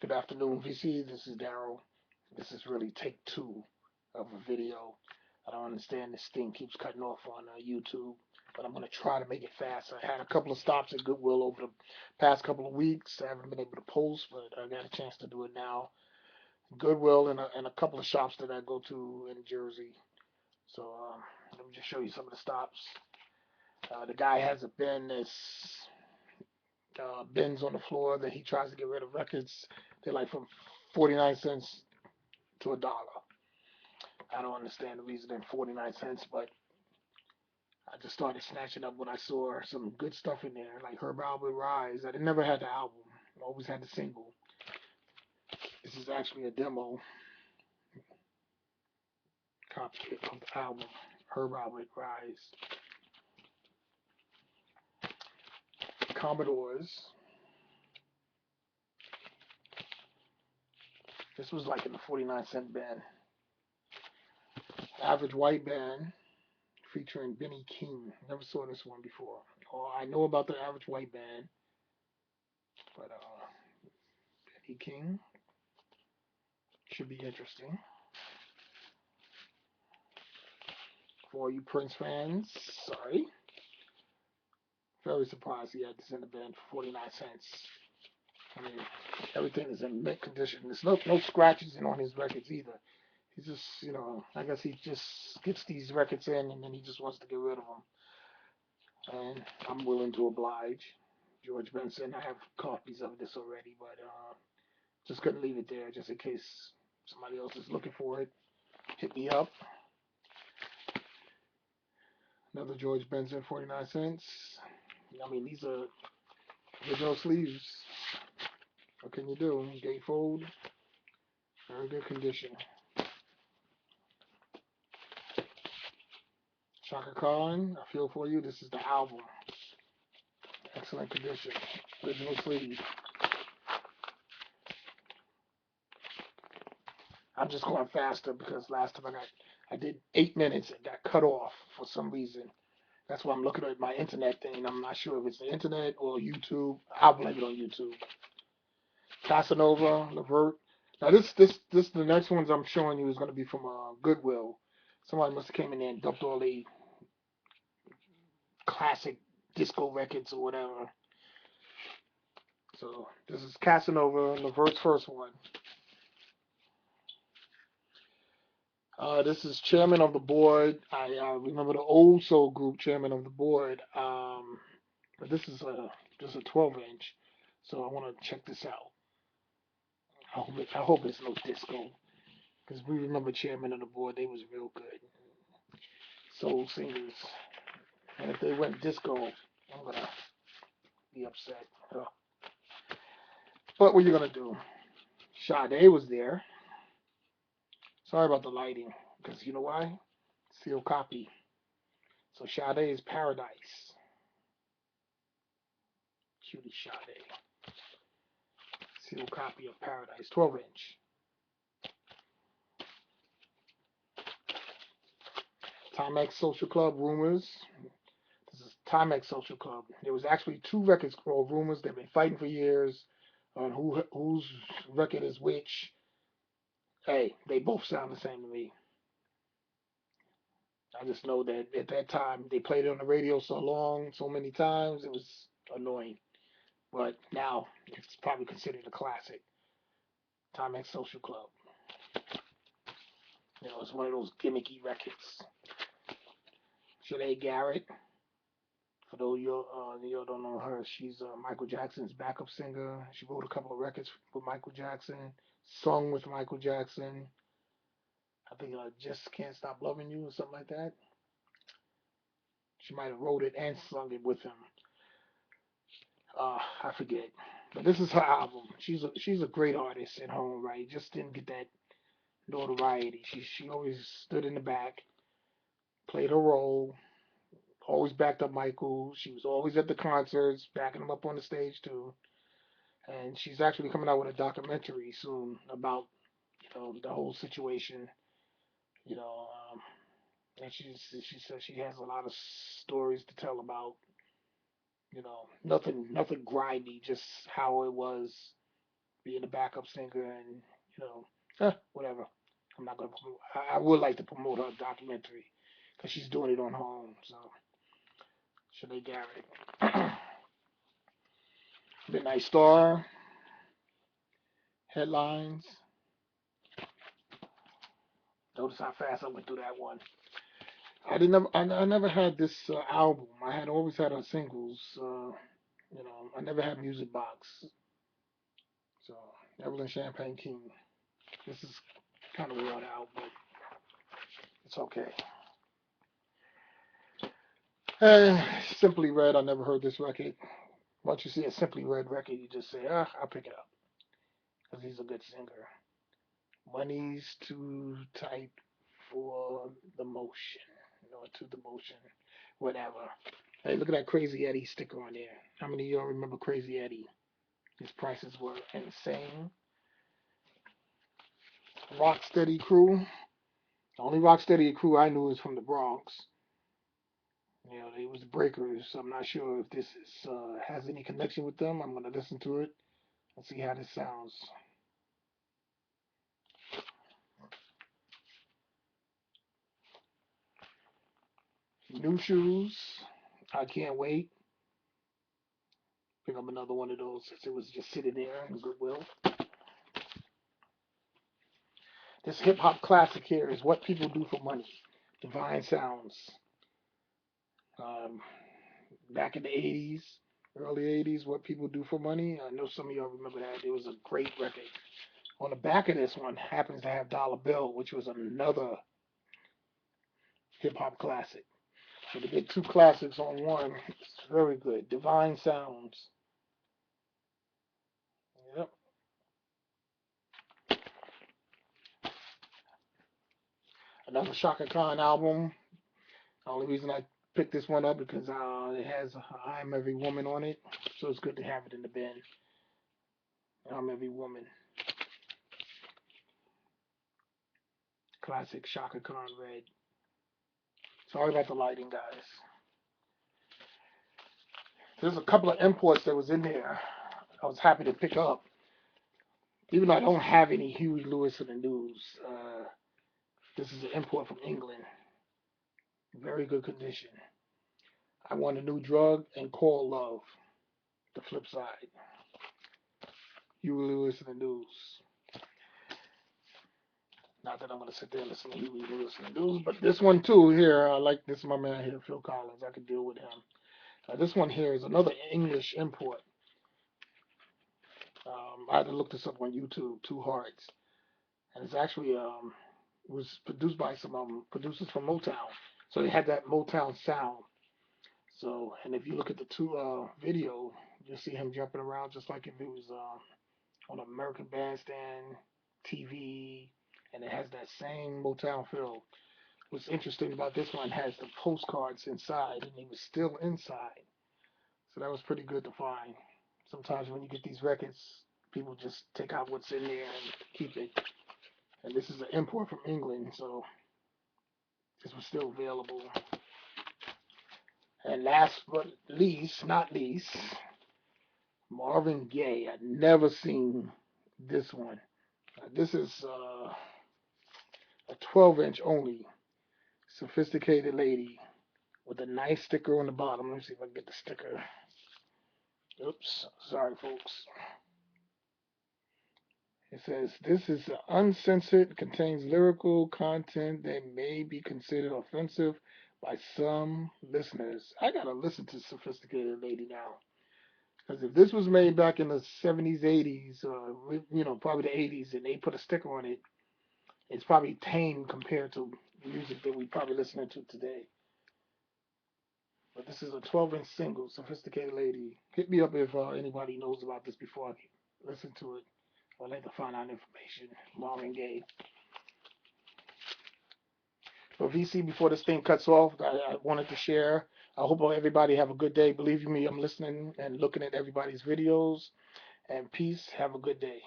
Good afternoon, VC. This is Daryl. This is really take two of a video. I don't understand this thing keeps cutting off on YouTube, but I'm going to try to make it fast. I had a couple of stops at Goodwill over the past couple of weeks. I haven't been able to post, but I got a chance to do it now. Goodwill and a couple of shops that I go to in Jersey. So let me just show you some of the stops. The guy has a bin that's bins on the floor that he tries to get rid of records. They're like from 49 cents to $1. I don't understand the reason they're 49 cents, but I just started snatching up when I saw some good stuff in there, like Herb Albert Rise. I never had the album, I always had the single. This is actually a demo copy of the album, Herb Albert Rise. Commodores. This was like in the 49-cent bin. Average White Band featuring Benny King. Never saw this one before. Oh, I know about the Average White Band, but Benny King should be interesting for all you Prince fans. Sorry, very surprised he had this in the bin for 49 cents. I mean, everything is in mint condition. There's no scratches in on his records either. He just, I guess he just gets these records in and then he just wants to get rid of them. And I'm willing to oblige. George Benson, I have copies of this already, but just couldn't leave it there just in case somebody else is looking for it. Hit me up. Another George Benson, 49 cents. I mean, these are original sleeves. What can you do? Gatefold, very good condition. Shaka Khan, I feel for you. This is the album. Excellent condition. Original sleeve. I'm just going faster because last time I did 8 minutes and got cut off for some reason. That's why I'm looking at my internet thing. I'm not sure if it's the internet or YouTube. I'll blame it on YouTube. Casanova, Levert. Now this the next ones I'm showing you is going to be from Goodwill. Somebody must have came in there and dumped all the classic disco records or whatever. So this is Casanova, Levert's first one. This is chairman of the board. I remember the old soul group chairman of the board. But this is just a 12 inch. So I want to check this out. I hope it's no disco because we remember chairman of the board. They was real good soul singers. And if they went disco, I'm gonna be upset. But what you gonna do? Sade was there. Sorry about the lighting, because you know why? Sealed copy. So Sade is Paradise. Cutie Sade. Sealed copy of Paradise, 12 inch. Timex Social Club Rumors. This is Timex Social Club. There was actually two records called Rumors. They've been fighting for years on whose record is which. Hey, they both sound the same to me. I just know that at that time they played it on the radio so long, so many times, it was annoying. But now it's probably considered a classic. Timex Social Club. It's one of those gimmicky records. Sinead Garrett, for those you don't know her, she's Michael Jackson's backup singer. She wrote a couple of records with Michael Jackson, sung with Michael Jackson. I think Just Can't Stop Loving You or something like that. She might have wrote it and sung it with him. I forget. But this is her album. She's a great artist at home, right? Just didn't get that notoriety. She always stood in the back, played her role, always backed up Michael. She was always at the concerts, backing him up on the stage too. And she's actually coming out with a documentary soon about the whole situation. You know, and she says she has a lot of stories to tell about. Nothing grimy, just how it was. being a backup singer and whatever. I'm not gonna promote. I would like to promote her documentary because she's doing it on her own. So Shanae Garrett, Midnight Star headlines. Notice how fast I went through that one. I never had this album. I had always had her singles. I never had Music Box. So Evelyn Champagne King. This is kind of worn out, but it's okay. Simply Red. I never heard this record. Once you see a Simply Red record, you just say, I'll pick it up because he's a good singer. Money's too tight for the motion, to the motion, whatever. Hey, look at that Crazy Eddie sticker on there. How many of y'all remember Crazy Eddie? His prices were insane. Rocksteady Crew. The only Rocksteady Crew I knew is from the Bronx. They was Breakers. I'm not sure if this has any connection with them. I'm gonna listen to it and see how this sounds. New Shoes. I can't wait. Pick up another one of those since it was just sitting there in Goodwill. This hip hop classic here is What People Do for Money. Divine Sounds. Um, Back in the 80s, early 80s, What People Do for Money. I know some of y'all remember that. It was a great record. On the back of this one happens to have Dollar Bill, which was another hip hop classic. So to get two classics on one, it's very good. Divine Sounds. Yep. Another Shaka Khan album. The only reason I picked this one up because it has I'm Every Woman on it. So it's good to have it in the bin. I'm Every Woman. Classic Shaka Khan Red. Sorry about the lighting, guys. There's a couple of imports that was in there. I was happy to pick up. Even though I don't have any Huey Lewis in the news, this is an import from England. Very good condition. I Want a New Drug and Call Love. The flip side. Huey Lewis in the news. Not that I'm going to sit there and listen to Huey Lewis in the news, but this one too here, I like this my man here, Phil Collins. I could deal with him. This one here is another English import. I had to look this up on YouTube, Two Hearts. And it's actually was produced by some producers from Motown. So they had that Motown sound. So, and if you look at the two video, you'll see him jumping around just like if it was on American Bandstand, TV, and it has that same Motown feel. What's interesting about this one has the postcards inside, and he was still inside. So that was pretty good to find. Sometimes when you get these records, people just take out what's in there and keep it. And this is an import from England, so this was still available. And last but least, not least, Marvin Gaye. I'd never seen this one. This is a 12-inch only, Sophisticated Lady, with a nice sticker on the bottom. Let me see if I can get the sticker. Oops, sorry, folks. It says, this is uncensored, contains lyrical content that may be considered offensive by some listeners. I gotta listen to Sophisticated Lady now. Because if this was made back in the 70s, 80s, probably the 80s, and they put a sticker on it, it's probably tame compared to music that we probably listening to today. But this is a 12-inch single, Sophisticated Lady. Hit me up if anybody knows about this before I listen to it. I'd like to find out information. Marvin Gaye. So VC, before this thing cuts off, I wanted to share. I hope everybody have a good day. Believe me, I'm listening and looking at everybody's videos. And peace. Have a good day.